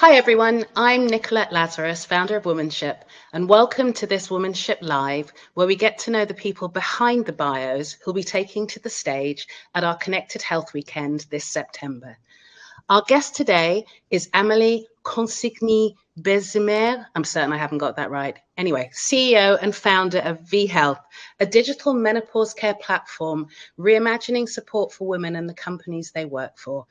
Hi everyone, I'm Nicolette Lazarus, founder of Womanship, and welcome to this Womanship Live, where we get to know the people behind the bios who'll be taking to the stage at our Connected Health Weekend this September. Our guest today is Amélie Consigny-Bezemer. I'm certain I haven't got that right. Anyway, CEO and founder of V-Health, a digital menopause care platform reimagining support for women and the companies they work for.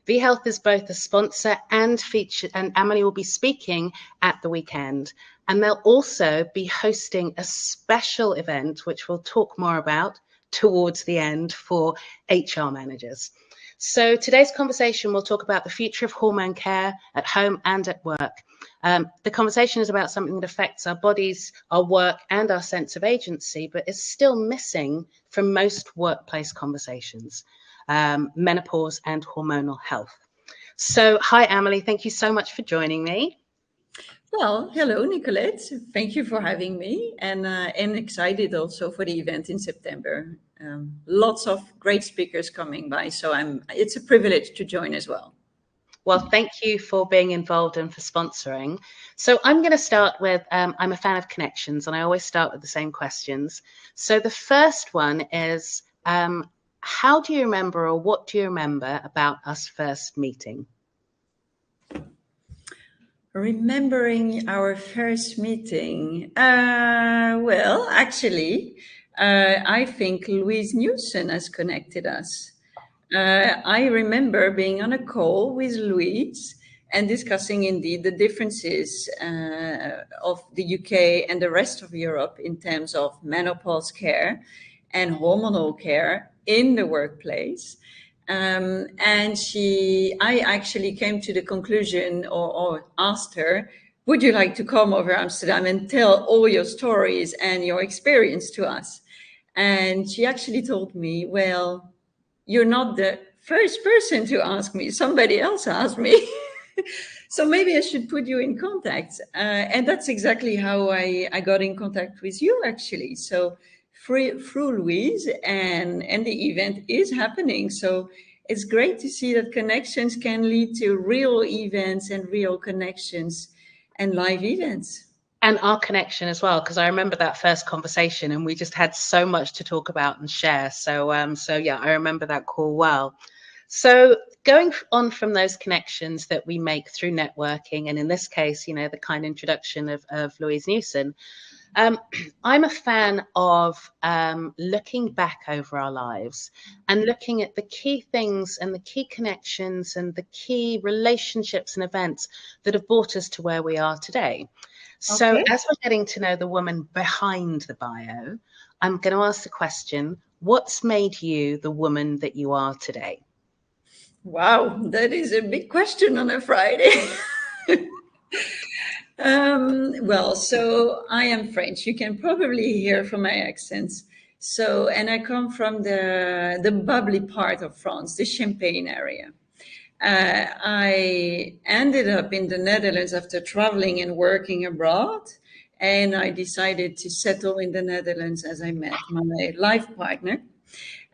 V-Health is both a sponsor and featured, and Amelie will be speaking at the weekend. And they'll also be hosting a special event, which we'll talk more about towards the end, for HR managers. So today's conversation will talk about the future of hormone care at home and at work. The conversation is about something that affects our bodies, our work, and our sense of agency, but is still missing from most workplace conversations. Menopause and hormonal health. So, hi, Amelie. Thank you so much for joining me. Well, hello, Nicolette. Thank you for having me, and excited also for the event in September. Lots of great speakers coming by, so it's a privilege to join as well. Well, thank you for being involved and for sponsoring. So I'm going to start with, I'm a fan of connections, and I always start with the same questions. So the first one is, how do you remember, or what do you remember about us first meeting? Remembering our first meeting. Well, actually, I think Louise Newson has connected us. I remember being on a call with Louise and discussing indeed the differences of the UK and the rest of Europe in terms of menopause care and hormonal care in the workplace. And I actually came to the conclusion or asked her, would you like to come over Amsterdam and tell all your stories and your experience to us? And she actually told me, well, you're not the first person to ask me. Somebody else asked me. So maybe I should put you in contact. And that's exactly how I got in contact with you, actually. So through Louise, and the event is happening. So it's great to see that connections can lead to real events and real connections and live events. And our connection as well, because I remember that first conversation and we just had so much to talk about and share. So yeah, I remember that call well. So going on from those connections that we make through networking, and in this case, you know, the kind introduction of Louise Newson, I'm a fan of looking back over our lives and looking at the key things and the key connections and the key relationships and events that have brought us to where we are today. So as we're getting to know the woman behind the bio, I'm going to ask the question, what's made you the woman that you are today? Wow, that is a big question on a Friday. Well, so I am French. You can probably hear from my accents. So, and I come from the bubbly part of France, the Champagne area. I ended up in the Netherlands after traveling and working abroad. And I decided to settle in the Netherlands as I met my life partner.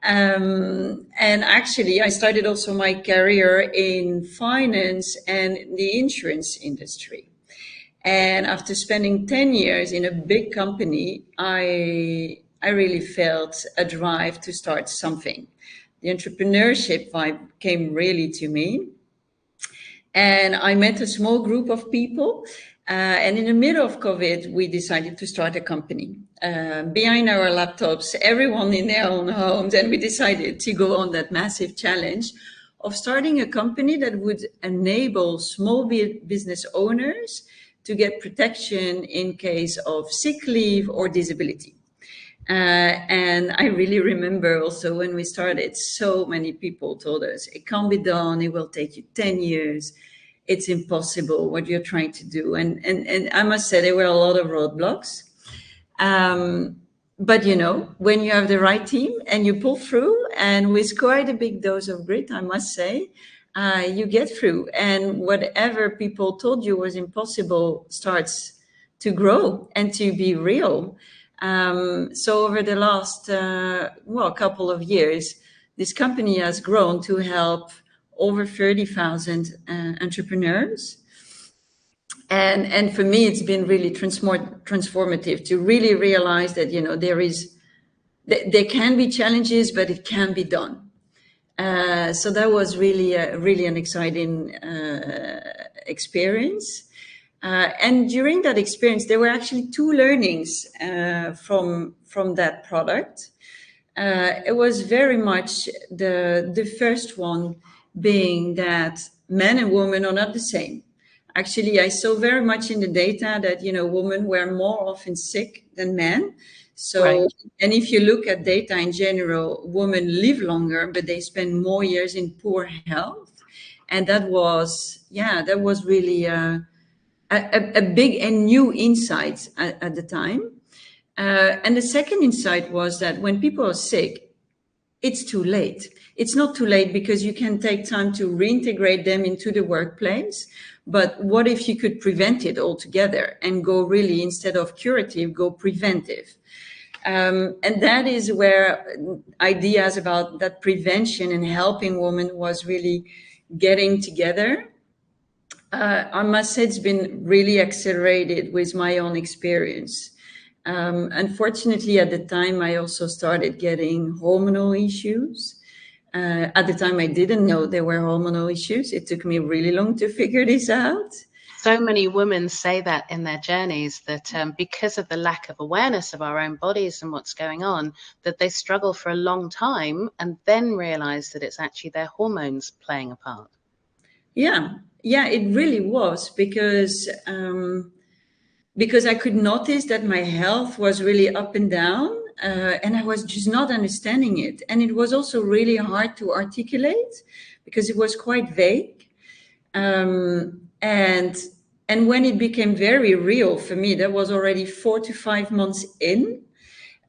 And actually, I started also my career in finance and the insurance industry. And after spending 10 years in a big company, I really felt a drive to start something. The entrepreneurship vibe came really to me. And I met a small group of people. And in the middle of COVID, we decided to start a company. Behind our laptops, everyone in their own homes. And we decided to go on that massive challenge of starting a company that would enable small business owners to get protection in case of sick leave or disability. And I really remember also when we started, so many people told us, it can't be done, it will take you 10 years, it's impossible what you're trying to do. And I must say there were a lot of roadblocks. But, you know, when you have the right team and you pull through, and with quite a big dose of grit, I must say, you get through, and whatever people told you was impossible starts to grow and to be real. So over the last, couple of years, this company has grown to help over 30,000 entrepreneurs. And for me, it's been really transformative to really realize that, you know, there can be challenges, but it can be done. So that was really an exciting experience. And during that experience, there were actually two learnings from that product. It was very much the first one being that men and women are not the same. Actually, I saw very much in the data that, you know, women were more often sick than men. So, Right. and if you look at data in general, women live longer, but they spend more years in poor health. And that was really a big and new insight at the time. And the second insight was that when people are sick, it's too late. It's not too late because you can take time to reintegrate them into the workplace. But what if you could prevent it altogether and go really, instead of curative, go preventive? And that is where ideas about that prevention and helping women was really getting together. I must say it's been really accelerated with my own experience. Unfortunately, at the time, I also started getting hormonal issues. At the time, I didn't know there were hormonal issues. It took me really long to figure this out. So many women say that in their journeys, that because of the lack of awareness of our own bodies and what's going on, that they struggle for a long time and then realize that it's actually their hormones playing a part. Yeah, it really was because I could notice that my health was really up and down, and I was just not understanding it. And it was also really hard to articulate because it was quite vague. And when it became very real for me, that was already 4 to 5 months in,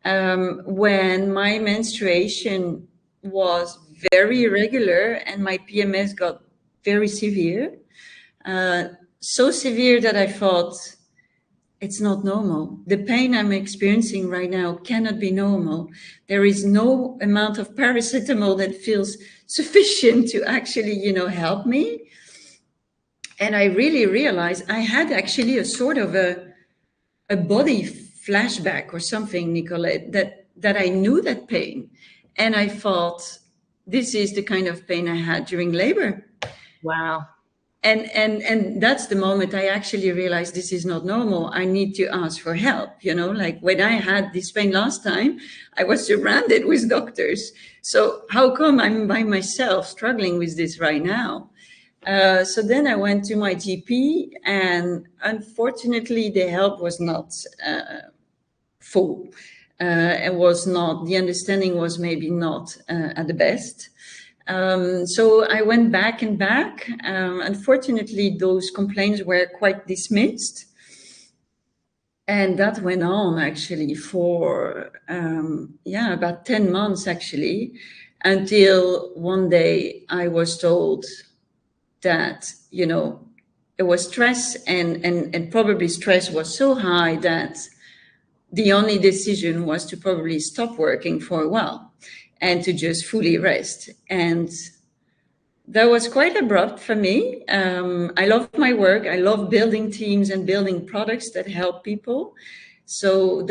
when my menstruation was very irregular and my PMS got very severe, so severe that I thought, it's not normal. The pain I'm experiencing right now cannot be normal. There is no amount of paracetamol that feels sufficient to actually, you know, help me. And I really realized I had actually a sort of a body flashback or something, Nicolette, that I knew that pain. And I thought, this is the kind of pain I had during labor. Wow. And that's the moment I actually realized this is not normal. I need to ask for help. You know, like when I had this pain last time, I was surrounded with doctors. So how come I'm by myself struggling with this right now? So then I went to my GP, and unfortunately the help was not full. The understanding was maybe not at the best. So I went back and back. Unfortunately, those complaints were quite dismissed. And that went on actually for, about 10 months actually, until one day I was told that, you know, it was stress and probably stress was so high that the only decision was to probably stop working for a while and to just fully rest. And that was quite abrupt for me. I love my work. I love building teams and building products that help people. So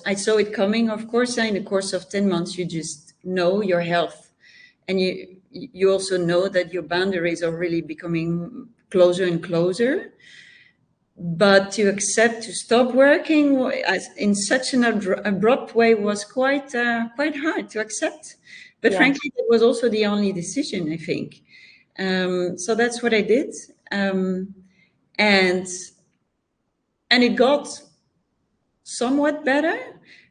I saw it coming, of course. In the course of 10 months, you just know your health. And you also know that your boundaries are really becoming closer and closer. But to accept to stop working in such an abrupt way was quite hard to accept. But frankly, it was also the only decision, I think. So that's what I did. And it got somewhat better.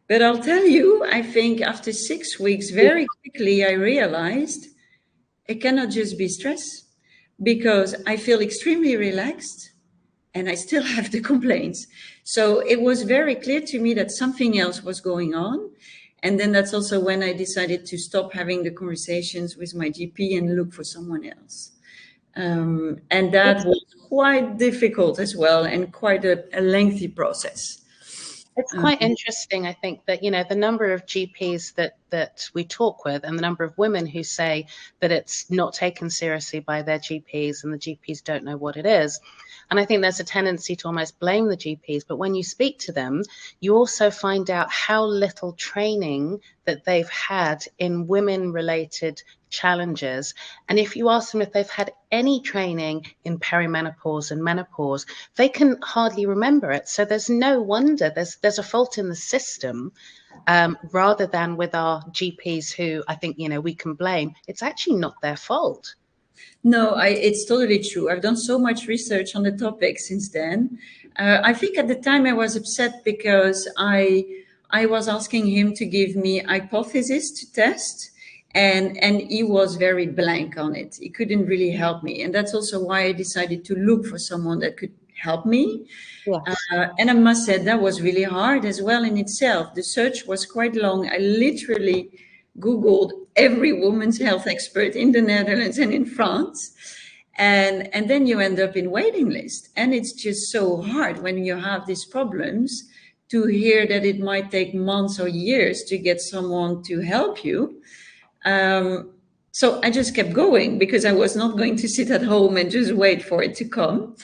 But I'll tell you, I think after 6 weeks, very quickly, I realized it cannot just be stress, because I feel extremely relaxed and I still have the complaints. So it was very clear to me that something else was going on. And then that's also when I decided to stop having the conversations with my GP and look for someone else. And that was quite difficult as well, and quite a lengthy process. It's quite interesting, I think, that, the number of GPs that we talk with and the number of women who say that it's not taken seriously by their GPs and the GPs don't know what it is. And I think there's a tendency to almost blame the GPs. But when you speak to them, you also find out how little training that they've had in women-related challenges. And if you ask them if they've had any training in perimenopause and menopause, they can hardly remember it. So there's no wonder there's a fault in the system, rather than with our GPs, who I think, we can blame. It's actually not their fault. No, it's totally true. I've done so much research on the topic since then. I think at the time I was upset because I was asking him to give me hypothesis to test, and he was very blank on it. He couldn't really help me, and that's also why I decided to look for someone that could help me. Yes. And I must say that was really hard as well in itself. The search was quite long. I literally Googled every woman's health expert in the Netherlands and in France. And then you end up in waiting list. And it's just so hard when you have these problems to hear that it might take months or years to get someone to help you. So I just kept going because I was not going to sit at home and just wait for it to come.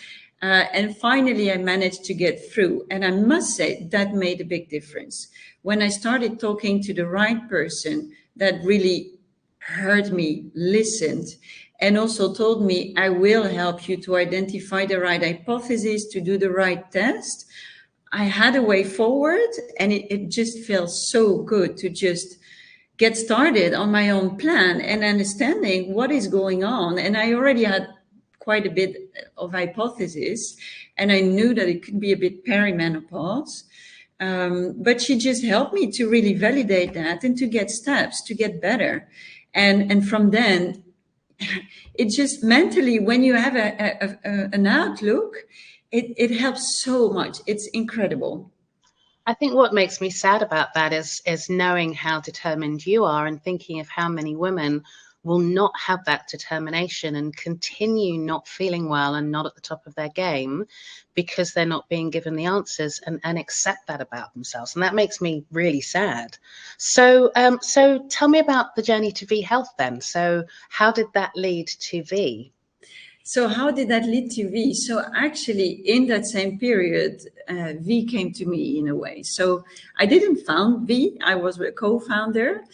And finally, I managed to get through. And I must say that made a big difference. When I started talking to the right person that really heard me, listened, and also told me, I will help you to identify the right hypothesis, to do the right test, I had a way forward. And it just felt so good to just get started on my own plan and understanding what is going on. And I already had quite a bit of hypothesis, and I knew that it could be a bit perimenopause. But she just helped me to really validate that and to get steps to get better. And from then, it just mentally, when you have an outlook, it helps so much. It's incredible. I think what makes me sad about that is knowing how determined you are and thinking of how many women will not have that determination and continue not feeling well and not at the top of their game because they're not being given the answers and accept that about themselves. And that makes me really sad. So tell me about the journey to V Health then. So how did that lead to V? So how did that lead to V? So actually, in that same period, V came to me in a way. So I didn't found V. I was a co-founder.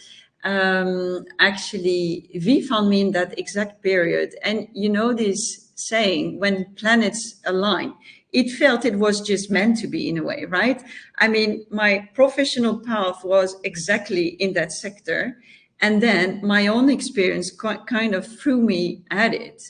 Actually, V found me in that exact period. And you know this saying, when planets align, it felt it was just meant to be in a way, right? I mean, my professional path was exactly in that sector. And then my own experience kind of threw me at it.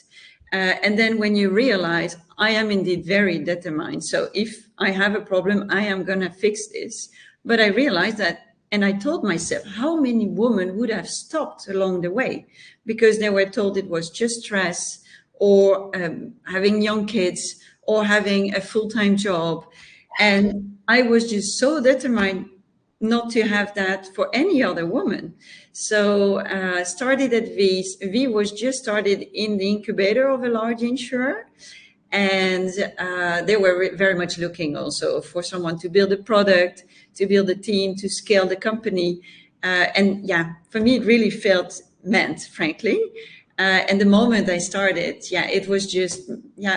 And then when you realize I am indeed very determined. So if I have a problem, I am going to fix this. But I realized that, and I told myself, how many women would have stopped along the way because they were told it was just stress or having young kids or having a full-time job. And I was just so determined not to have that for any other woman. So started at V. V was just started in the incubator of a large insurer. And they were very much looking also for someone to build a product, to build a team, to scale the company. And yeah, for me, it really felt meant, frankly. And the moment I started, it was just,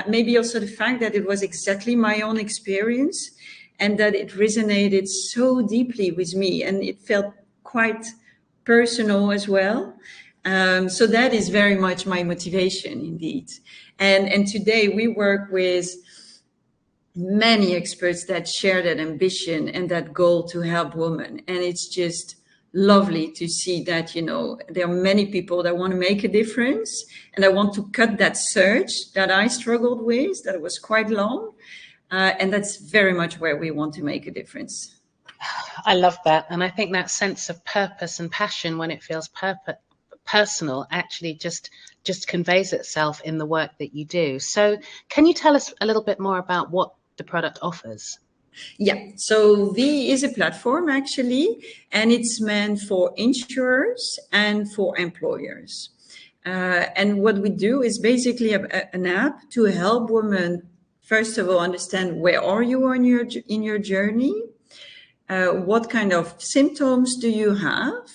maybe also the fact that it was exactly my own experience and that it resonated so deeply with me and it felt quite personal as well. So that is very much my motivation indeed. And today we work with many experts that share that ambition and that goal to help women. And it's just lovely to see that, there are many people that want to make a difference. And I want to cut that search that I struggled with, that was quite long. And that's very much where we want to make a difference. I love that. And I think that sense of purpose and passion when it feels personal actually just conveys itself in the work that you do. So can you tell us a little bit more about what the product offers? Yeah, so V is a platform actually, and it's meant for insurers and for employers. And what we do is basically an app to help women, first of all, understand where are you in your journey, what kind of symptoms do you have?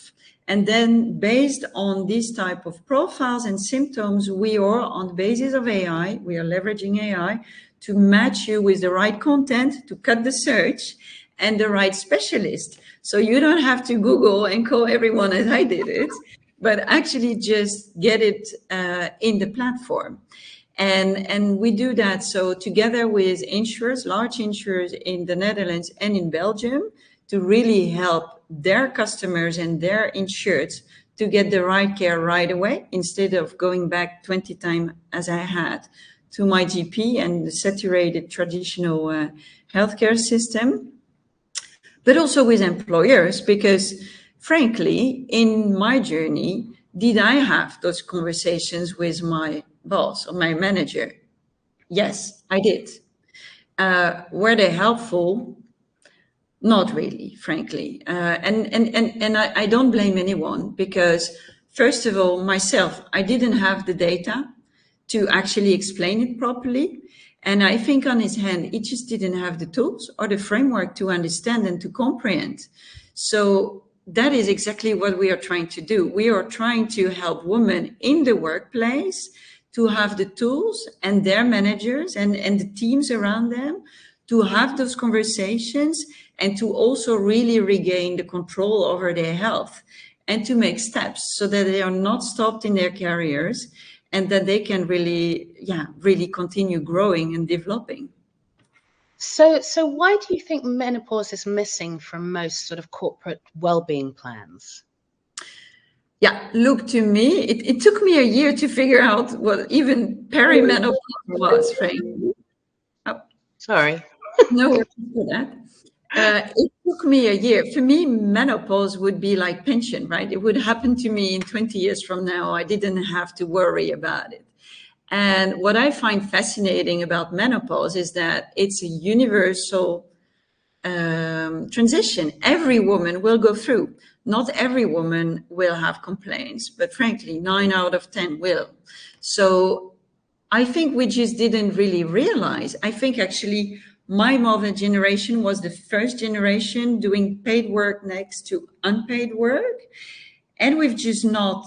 And then based on these type of profiles and symptoms, we are on the basis of AI, we are leveraging AI to match you with the right content, to cut the search, and the right specialist. So you don't have to Google and call everyone as I did it, but actually just get it in the platform. And we do that so together with insurers, large insurers in the Netherlands and in Belgium, to really help their customers and their insureds to get the right care right away, instead of going back 20 times as I had to my GP and the saturated traditional healthcare system. But also with employers, because frankly, in my journey, did I have those conversations with my boss or my manager? Yes, I did. Were they helpful? Not really, frankly. And I don't blame anyone, because first of all, myself, I didn't have the data to actually explain it properly. And I think on his hand, he just didn't have the tools or the framework to understand and to comprehend. So that is exactly what we are trying to do. We are trying to help women in the workplace to have the tools, and their managers and the teams around them, to have those conversations and to also really regain the control over their health, and to make steps so that they are not stopped in their careers, and that they can really continue growing and developing. So why do you think menopause is missing from most sort of corporate well-being plans? Yeah, look, to me, it took me a year to figure out what even perimenopause was, Frank. Oh, sorry. No worries for that. It took me a year. For me, menopause would be like pension, right? It would happen to me in 20 years from now. I didn't have to worry about it. And what I find fascinating about menopause is that it's a universal transition. Every woman will go through. Not every woman will have complaints, but frankly, 9 out of 10 will. So I think we just didn't really realize. I think actually my mother generation was the first generation doing paid work next to unpaid work. And we've just not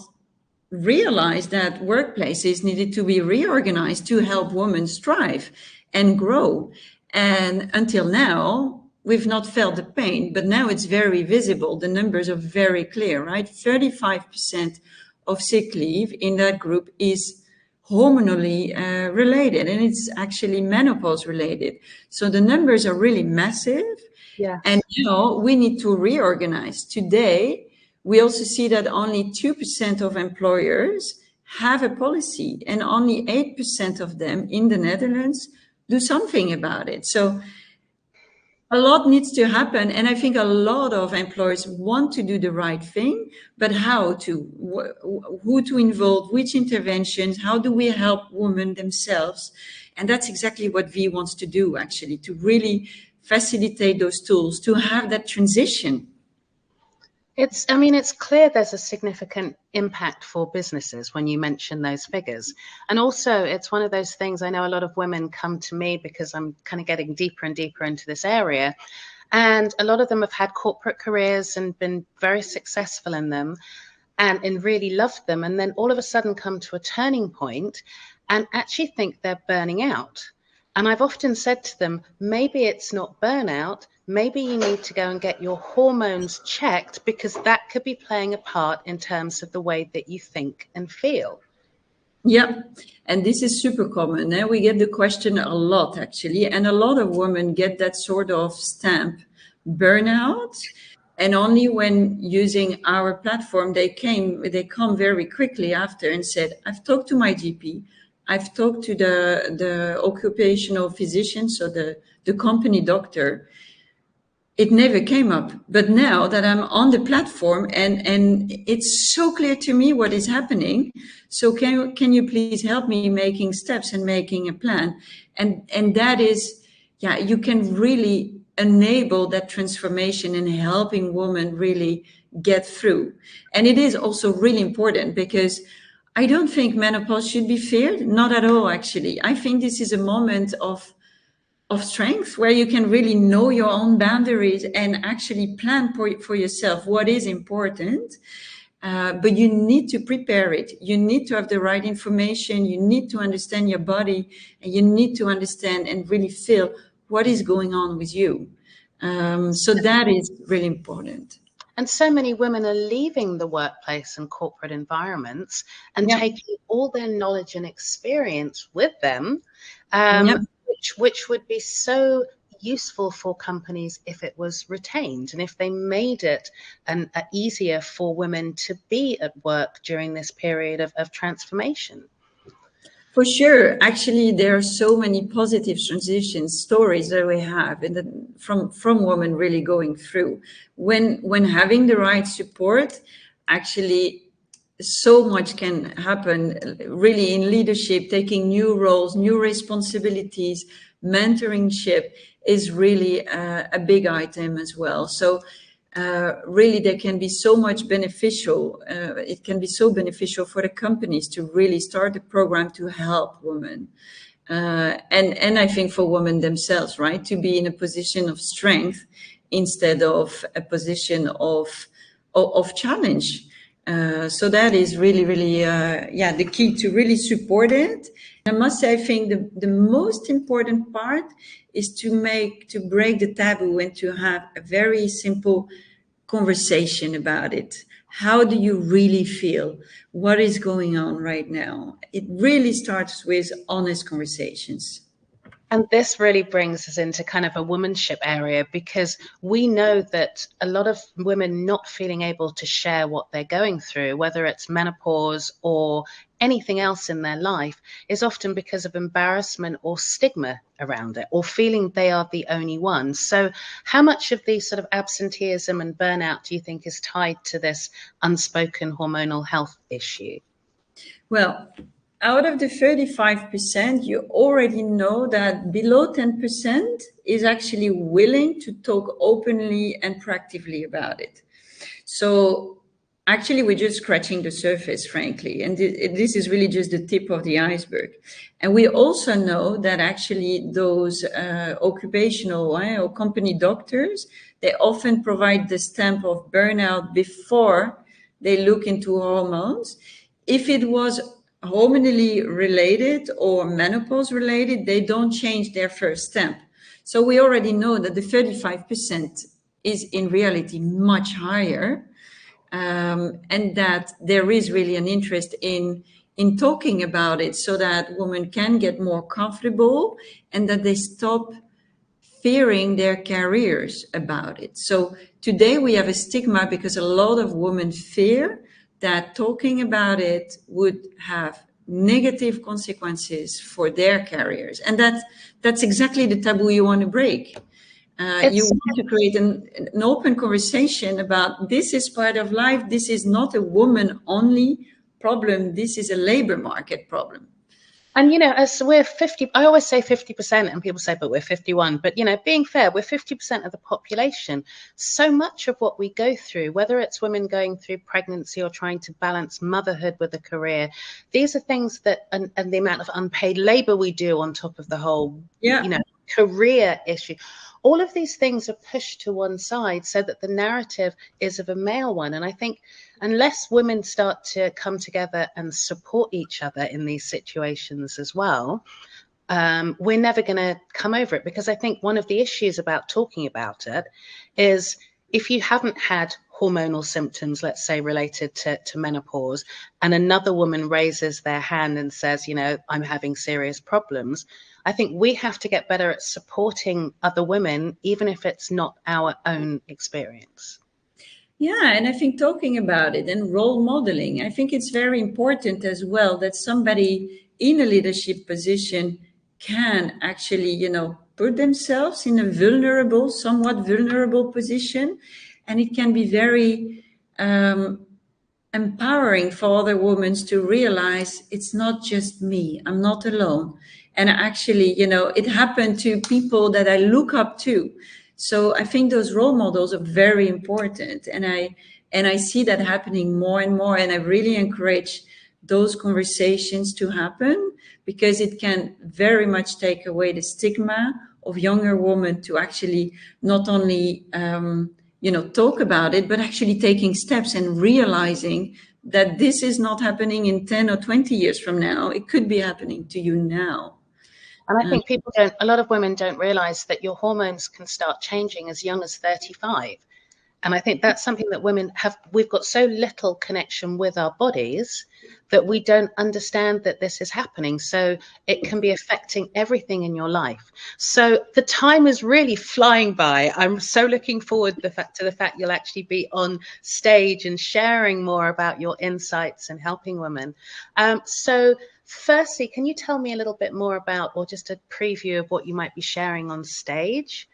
realized that workplaces needed to be reorganized to help women strive and grow. And until now, we've not felt the pain, but now it's very visible. The numbers are very clear, right? 35% of sick leave in that group is hormonally related, and it's actually menopause related. So the numbers are really massive. Yeah. And we need to reorganize. Today, we also see that only 2% of employers have a policy, and only 8% of them in the Netherlands do something about it. So a lot needs to happen. And I think a lot of employers want to do the right thing, but how to, who to involve, which interventions, how do we help women themselves? And that's exactly what V wants to do, actually, to really facilitate those tools, to have that transition. It's clear there's a significant impact for businesses when you mention those figures. And also, it's one of those things, I know a lot of women come to me because I'm kind of getting deeper and deeper into this area. And a lot of them have had corporate careers and been very successful in them and really loved them. And then all of a sudden come to a turning point and actually think they're burning out. And I've often said to them, maybe it's not burnout. Maybe you need to go and get your hormones checked, because that could be playing a part in terms of the way that you think and feel. Yeah, and this is super common. We get the question a lot, actually, and a lot of women get that sort of stamp, burnout. And only when using our platform, they come very quickly after and said, I've talked to my GP, I've talked to the occupational physician, so the company doctor. It never came up. But now that I'm on the platform and it's so clear to me what is happening, so can you please help me making steps and making a plan? And that is, you can really enable that transformation and helping women really get through. And it is also really important, because I don't think menopause should be feared. Not at all, actually. I think this is a moment of of strength, where you can really know your own boundaries and actually plan for yourself what is important. But you need to prepare it. You need to have the right information. You need to understand your body, and you need to understand and really feel what is going on with you. So that is really important. And so many women are leaving the workplace and corporate environments and Yeah. taking all their knowledge and experience with them, Yeah. which would be so useful for companies if it was retained and if they made it easier for women to be at work during this period of transformation. For sure. Actually, there are so many positive transition stories that we have, and from women really going through. When having the right support, actually, so much can happen. Really, in leadership, taking new roles, new responsibilities, mentoringship is really a big item as well. So really there can be so much beneficial. It can be so beneficial for the companies to really start a program to help women. And I think for women themselves, right, to be in a position of strength instead of a position of challenge. So that is really, really, the key to really support it. I must say, I think the most important part is to break the taboo and to have a very simple conversation about it. How do you really feel? What is going on right now? It really starts with honest conversations. And this really brings us into kind of a womanship area, because we know that a lot of women not feeling able to share what they're going through, whether it's menopause or anything else in their life, is often because of embarrassment or stigma around it, or feeling they are the only ones. So how much of the sort of absenteeism and burnout do you think is tied to this unspoken hormonal health issue? Well, out of the 35%, you already know that below 10% is actually willing to talk openly and proactively about it. So actually, we're just scratching the surface, frankly, and this is really just the tip of the iceberg. And we also know that actually those occupational or company doctors, they often provide the stamp of burnout before they look into hormones. If it was hormonally related or menopause related, they don't change their first stamp. So we already know that the 35% is in reality much higher, and that there is really an interest in talking about it so that women can get more comfortable and that they stop fearing their careers about it. So today we have a stigma because a lot of women fear that talking about it would have negative consequences for their careers. And that's exactly the taboo you want to break. You want to create an open conversation about this is part of life. This is not a woman only problem. This is a labor market problem. And, you know, as we're 50, I always say 50%, and people say, but we're 51. But, you know, being fair, we're 50% of the population. So much of what we go through, whether it's women going through pregnancy or trying to balance motherhood with a career, these are things that, and the amount of unpaid labor we do on top of the whole, you know, career issue. All of these things are pushed to one side so that the narrative is of a male one. And I think unless women start to come together and support each other in these situations as well, we're never going to come over it. Because I think one of the issues about talking about it is if you haven't had hormonal symptoms, let's say related to menopause, and another woman raises their hand and says, you know, I'm having serious problems, I think we have to get better at supporting other women, even if it's not our own experience. Yeah, and I think talking about it and role modeling, I think it's very important as well that somebody in a leadership position can actually, you know, put themselves in a vulnerable, somewhat vulnerable position. And it can be very empowering for other women to realize it's not just me, I'm not alone. And actually, you know, it happened to people that I look up to. So I think those role models are very important. And I see that happening more and more. And I really encourage those conversations to happen because it can very much take away the stigma of younger women to actually not only talk about it, but actually taking steps and realizing that this is not happening in 10 or 20 years from now. It could be happening to you now. And I think a lot of women don't realize that your hormones can start changing as young as 35. And I think that's something that we've got so little connection with our bodies that we don't understand that this is happening. So it can be affecting everything in your life. So the time is really flying by. I'm so looking forward to the fact you'll actually be on stage and sharing more about your insights and helping women. So firstly, can you tell me a little bit more about, or just a preview of what you might be sharing on stage?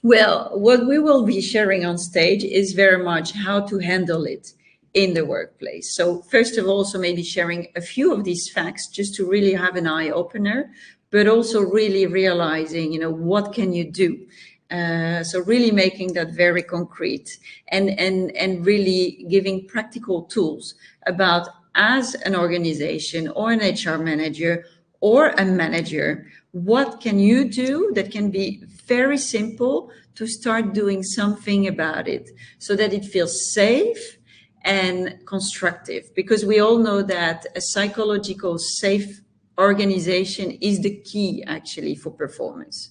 Well, what we will be sharing on stage is very much how to handle it in the workplace. So first of all, so maybe sharing a few of these facts just to really have an eye opener, but also really realizing, what can you do? So really making that very concrete and really giving practical tools about, as an organization or an HR manager or a manager, what can you do that can be very simple to start doing something about it so that it feels safe and constructive? Because we all know that a psychological safe organization is the key actually for performance.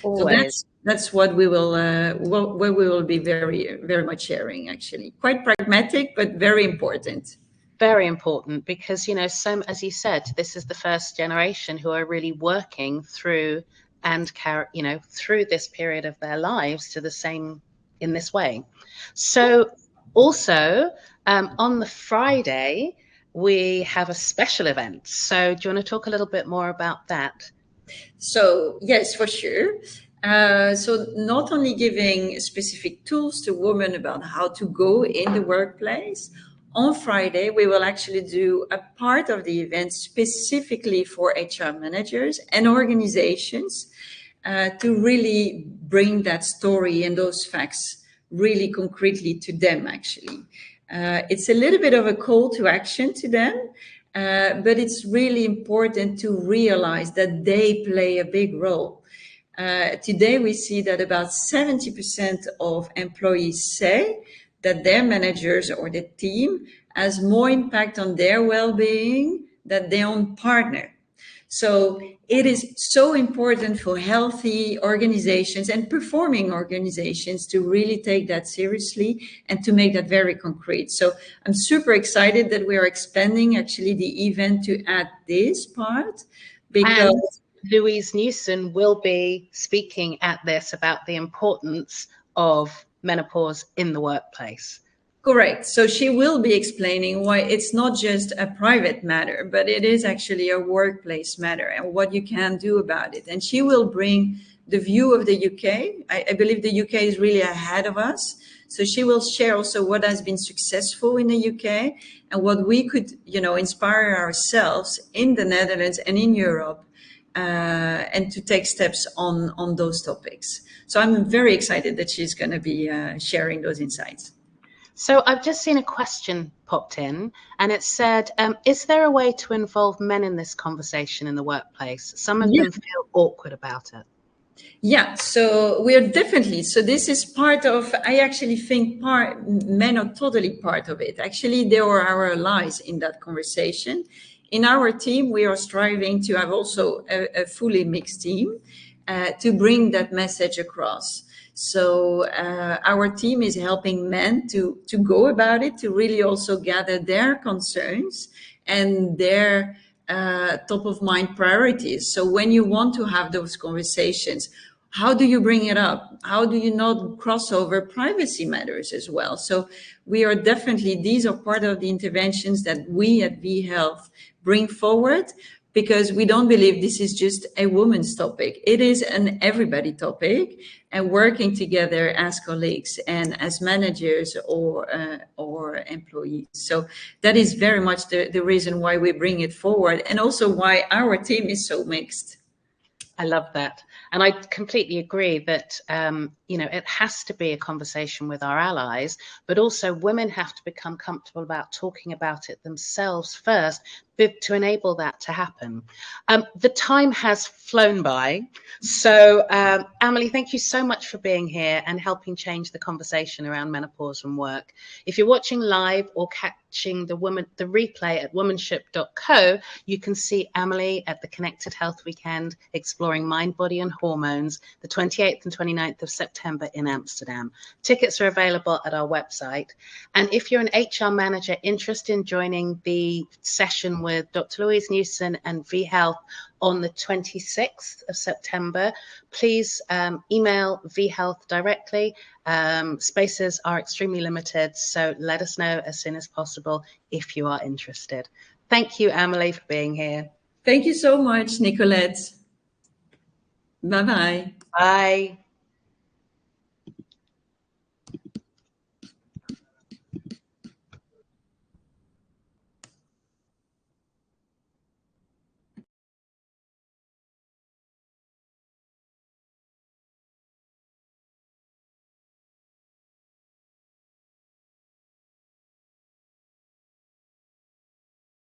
Always. So that's what we will where we will be very, very much sharing, actually. Quite pragmatic, but very important. Very important, because, as you said, this is the first generation who are really working through and through this period of their lives in this way. So also on the Friday, we have a special event. So do you want to talk a little bit more about that? So yes, for sure. So not only giving specific tools to women about how to go in the workplace, on Friday, we will actually do a part of the event specifically for HR managers and organizations to really bring that story and those facts really concretely to them, actually. It's a little bit of a call to action to them, but it's really important to realize that they play a big role. Today, we see that about 70% of employees say that their managers or the team has more impact on their well-being than their own partner. So it is so important for healthy organizations and performing organizations to really take that seriously and to make that very concrete. So I'm super excited that we are expanding actually the event to add this part, because Louise Newson will be speaking at this about the importance of menopause in the workplace. Correct. So she will be explaining why it's not just a private matter, but it is actually a workplace matter and what you can do about it. And she will bring the view of the UK. I believe the UK is really ahead of us. So she will share also what has been successful in the UK and what we could, inspire ourselves in the Netherlands and in Europe, and to take steps on those topics. So I'm very excited that she's going to be sharing those insights. So I've just seen a question popped in, and it said, is there a way to involve men in this conversation in the workplace? Some of them feel awkward about it. Yeah, so we are definitely, so this is part of, I actually think men are totally part of it. Actually, they are our allies in that conversation. In our team, we are striving to have also a fully mixed team to bring that message across. So our team is helping men to go about it, to really also gather their concerns and their top of mind priorities. So when you want to have those conversations, how do you bring it up? How do you not cross over privacy matters as well? So we are definitely, these are part of the interventions that we at V-Health bring forward, because we don't believe this is just a woman's topic. It is an everybody topic, and working together as colleagues and as managers or employees. So that is very much the reason why we bring it forward, and also why our team is so mixed. I love that. And I completely agree that, it has to be a conversation with our allies, but also women have to become comfortable about talking about it themselves first to enable that to happen. The time has flown by. So, Amelie, thank you so much for being here and helping change the conversation around menopause and work. If you're watching live or catching the replay at womanship.co, you can see Amelie at the Connected Health Weekend, exploring mind, body and hormones, the 28th and 29th of September in Amsterdam. Tickets are available at our website. And if you're an HR manager interested in joining the session with Dr. Louise Newson and V-Health on the 26th of September, please email V-Health directly. Spaces are extremely limited, so let us know as soon as possible if you are interested. Thank you, Amelie, for being here. Thank you so much, Nicolette. Bye-bye. Bye.